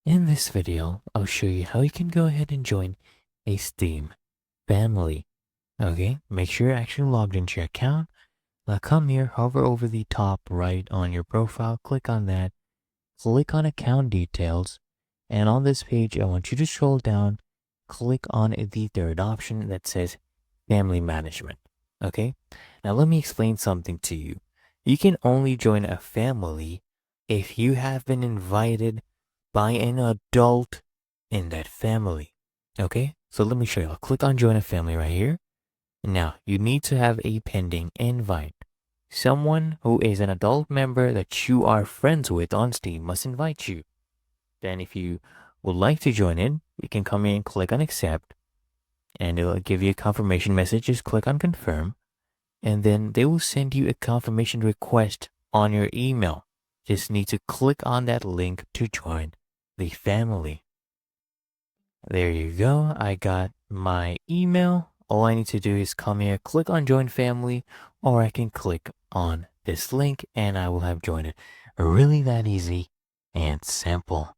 In this video, I'll show you how you can go ahead and join a Steam family. Okay, make sure you're actually logged into your account. Now come here, hover over the top right on your profile, click on that, click on account details, and on this page, I want you to scroll down, click on the third option that says family management. Okay, now let me explain something to you. You can only join a family if you have been invited by an adult in that family. Okay, so let me show you. I'll click on join a family right here. Now, you need to have a pending invite. Someone who is an adult member that you are friends with on Steam must invite you. Then if you would like to join in, you can come in and click on accept, and it'll give you a confirmation message. Just click on confirm, and then they will send you a confirmation request on your email. Just need to click on that link to join the family. There you go. I got my email. All I need to do is come here, click on join family, or I can click on this link and I will have joined it. Really that easy and simple.